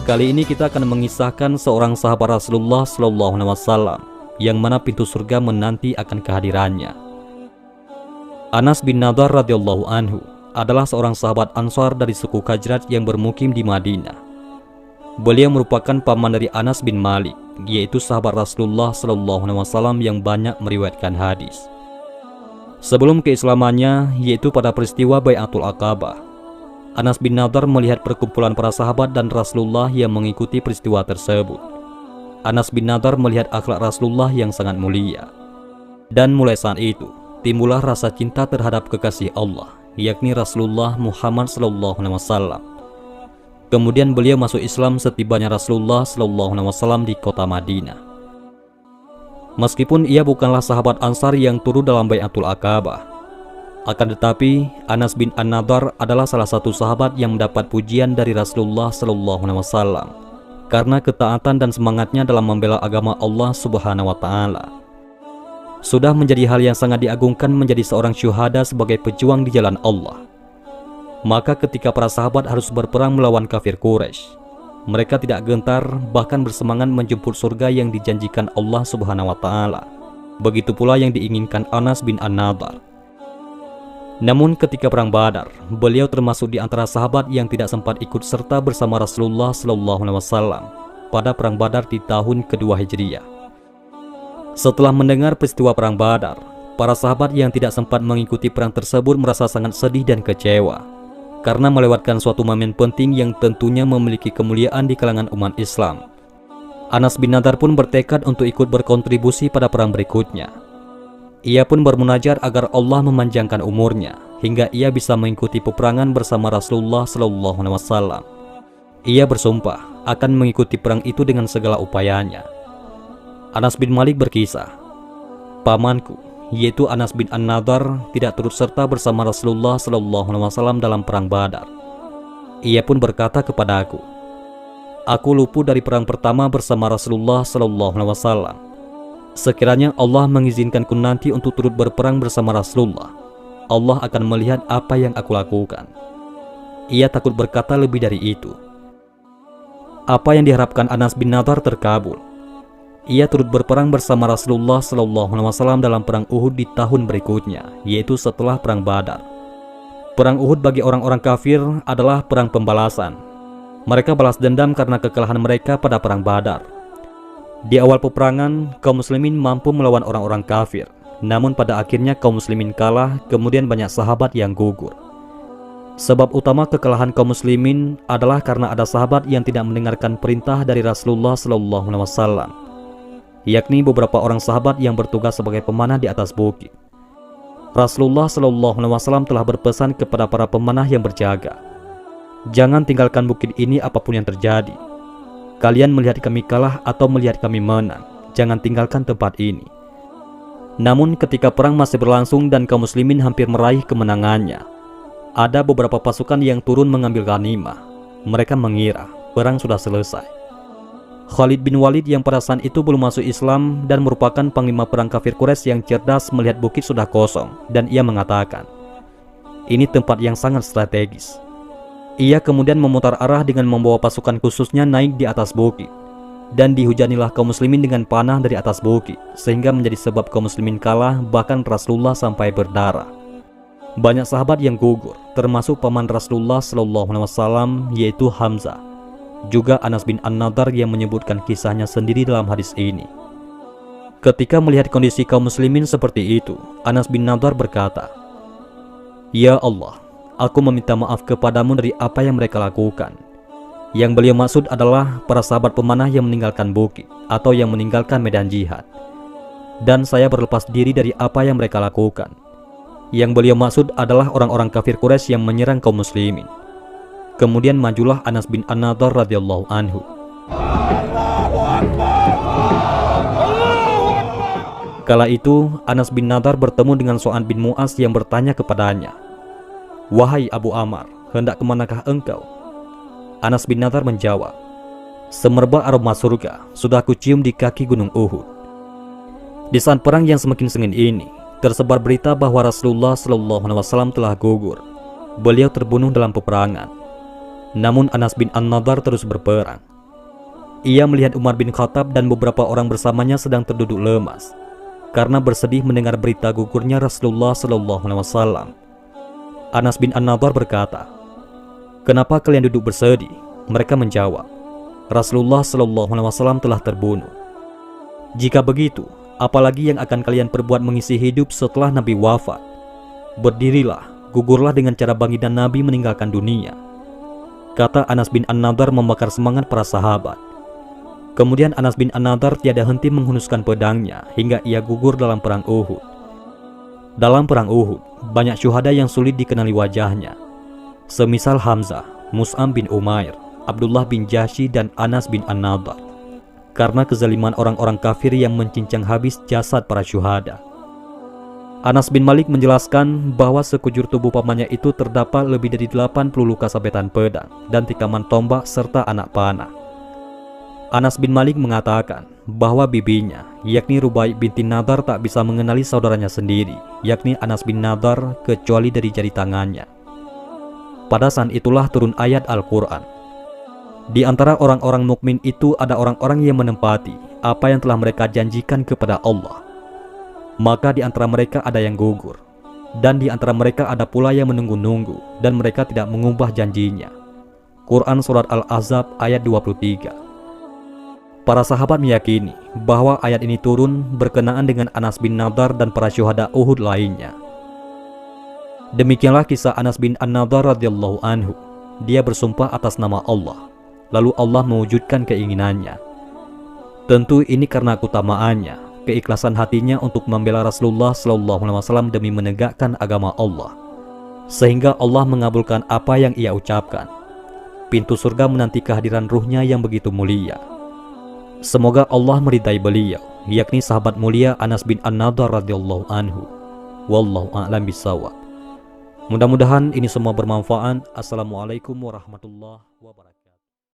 Kali ini kita akan mengisahkan seorang sahabat Rasulullah SAW yang mana pintu surga menanti akan kehadirannya. Anas bin Nadar radhiyallahu anhu adalah seorang sahabat Ansar dari suku Khazraj yang bermukim di Madinah. Beliau merupakan paman dari Anas bin Malik, yaitu sahabat Rasulullah SAW yang banyak meriwayatkan hadis. Sebelum keislamannya, yaitu pada peristiwa Bai'atul Aqabah, Anas bin Nadar melihat perkumpulan para sahabat dan Rasulullah yang mengikuti peristiwa tersebut. Anas bin Nadar melihat akhlak Rasulullah yang sangat mulia. Dan mulai saat itu, timbullah rasa cinta terhadap kekasih Allah, yakni Rasulullah Muhammad SAW. Kemudian beliau masuk Islam setibanya Rasulullah SAW di kota Madinah. Meskipun ia bukanlah sahabat Ansar yang turun dalam Bai'atul Aqabah, akan tetapi Anas bin An-Nadar adalah salah satu sahabat yang mendapat pujian dari Rasulullah SAW karena ketaatan dan semangatnya dalam membela agama Allah Subhanahu wa Ta'ala. Sudah menjadi hal yang sangat diagungkan menjadi seorang syuhada sebagai pejuang di jalan Allah. Maka ketika para sahabat harus berperang melawan kafir Quraisy, mereka tidak gentar, bahkan bersemangat menjemput surga yang dijanjikan Allah Subhanahu wa Ta'ala. Begitu pula yang diinginkan Anas bin An-Nadar. Namun ketika perang Badar, beliau termasuk di antara sahabat yang tidak sempat ikut serta bersama Rasulullah SAW pada perang Badar di tahun kedua Hijriah. Setelah mendengar peristiwa perang Badar, para sahabat yang tidak sempat mengikuti perang tersebut merasa sangat sedih dan kecewa karena melewatkan suatu momen penting yang tentunya memiliki kemuliaan di kalangan umat Islam. Anas bin Nadar pun bertekad untuk ikut berkontribusi pada perang berikutnya. Ia pun bermunajat agar Allah memanjangkan umurnya hingga ia bisa mengikuti peperangan bersama Rasulullah SAW. Ia bersumpah akan mengikuti perang itu dengan segala upayanya. Anas bin Malik berkisah, pamanku, yaitu Anas bin An-Nadar, tidak turut serta bersama Rasulullah SAW dalam perang Badar. Ia pun berkata kepadaku, aku luput dari perang pertama bersama Rasulullah SAW. Sekiranya Allah mengizinkanku nanti untuk turut berperang bersama Rasulullah, Allah akan melihat apa yang aku lakukan. Ia takut berkata lebih dari itu. Apa yang diharapkan Anas bin Nadar terkabul. Ia turut berperang bersama Rasulullah SAW dalam perang Uhud di tahun berikutnya, yaitu setelah perang Badar. Perang Uhud bagi orang-orang kafir adalah perang pembalasan. Mereka balas dendam karena kekalahan mereka pada perang Badar. Di awal peperangan, kaum muslimin mampu melawan orang-orang kafir. Namun pada akhirnya kaum muslimin kalah, kemudian banyak sahabat yang gugur. Sebab utama kekalahan kaum muslimin adalah karena ada sahabat yang tidak mendengarkan perintah dari Rasulullah SAW, yakni beberapa orang sahabat yang bertugas sebagai pemanah di atas bukit. Rasulullah SAW telah berpesan kepada para pemanah yang berjaga, jangan tinggalkan bukit ini apapun yang terjadi. Kalian melihat kami kalah atau melihat kami menang, jangan tinggalkan tempat ini. Namun ketika perang masih berlangsung dan kaum muslimin hampir meraih kemenangannya, ada beberapa pasukan yang turun mengambil ghanimah. Mereka mengira perang sudah selesai. Khalid bin Walid yang pada saat itu belum masuk Islam dan merupakan panglima perang kafir Quraisy yang cerdas melihat bukit sudah kosong, dan ia mengatakan, ini tempat yang sangat strategis. Ia kemudian memutar arah dengan membawa pasukan khususnya naik di atas bukit. Dan dihujanilah kaum muslimin dengan panah dari atas bukit, sehingga menjadi sebab kaum muslimin kalah, bahkan Rasulullah sampai berdarah. Banyak sahabat yang gugur, termasuk paman Rasulullah SAW, yaitu Hamzah. Juga Anas bin An-Nadar yang menyebutkan kisahnya sendiri dalam hadis ini. Ketika melihat kondisi kaum muslimin seperti itu, Anas bin Nadar berkata, ya Allah, aku meminta maaf kepadamu dari apa yang mereka lakukan. Yang beliau maksud adalah para sahabat pemanah yang meninggalkan bukit atau yang meninggalkan medan jihad. Dan saya berlepas diri dari apa yang mereka lakukan. Yang beliau maksud adalah orang-orang kafir Quraisy yang menyerang kaum muslimin. Kemudian majulah Anas bin An-Nadar radhiyallahu anhu. Kala itu Anas bin Nadar bertemu dengan Su'ad bin Mu'az yang bertanya kepadanya, wahai Abu Ammar, hendak kemanakah engkau? Anas bin Nadar menjawab, semerbak aroma surga sudah kucium di kaki gunung Uhud. Di saat perang yang semakin sengit ini, tersebar berita bahwa Rasulullah SAW telah gugur. Beliau terbunuh dalam peperangan. Namun Anas bin An-Nadar terus berperang. Ia melihat Umar bin Khattab dan beberapa orang bersamanya sedang terduduk lemas karena bersedih mendengar berita gugurnya Rasulullah SAW. Anas bin An-Nadhr berkata, "Kenapa kalian duduk bersedih?" Mereka menjawab, "Rasulullah SAW telah terbunuh." "Jika begitu, apalagi yang akan kalian perbuat mengisi hidup setelah Nabi wafat? Berdirilah, gugurlah dengan cara baginda Nabi meninggalkan dunia," kata Anas bin An-Nadhr membakar semangat para sahabat. Kemudian Anas bin An-Nadhr tiada henti menghunuskan pedangnya hingga ia gugur dalam perang Uhud. Dalam perang Uhud, banyak syuhada yang sulit dikenali wajahnya, semisal Hamzah, Mus'ab bin Umair, Abdullah bin Jahsy dan Anas bin An-Nadhr, karena kezaliman orang-orang kafir yang mencincang habis jasad para syuhada. Anas bin Malik menjelaskan bahwa sekujur tubuh pamannya itu terdapat lebih dari 80 luka sabetan pedang dan tikaman tombak serta anak panah. Anas bin Malik mengatakan bahwa bibinya, yakni Rubai binti Nadhr, tak bisa mengenali saudaranya sendiri, yakni Anas bin Nadhr, kecuali dari jari tangannya. Pada saat itulah turun ayat Al-Quran. Di antara orang-orang mukmin itu ada orang-orang yang menempati apa yang telah mereka janjikan kepada Allah. Maka di antara mereka ada yang gugur, dan di antara mereka ada pula yang menunggu-nunggu, dan mereka tidak mengubah janjinya. Quran Surat Al-Ahzab ayat 23. Para sahabat meyakini bahwa ayat ini turun berkenaan dengan Anas bin Nadhr dan para syuhada Uhud lainnya. Demikianlah kisah Anas bin An-Nadhr radhiyallahu anhu. Dia bersumpah atas nama Allah, lalu Allah mewujudkan keinginannya. Tentu ini karena keutamaannya, keikhlasan hatinya untuk membela Rasulullah SAW demi menegakkan agama Allah, sehingga Allah mengabulkan apa yang ia ucapkan. Pintu surga menanti kehadiran ruhnya yang begitu mulia. Semoga Allah meridai beliau, yakni sahabat mulia Anas bin An-Nadhr radhiyallahu anhu. Wallahu a'lam bishawab. Mudah-mudahan ini semua bermanfaat. Assalamualaikum warahmatullahi wabarakatuh.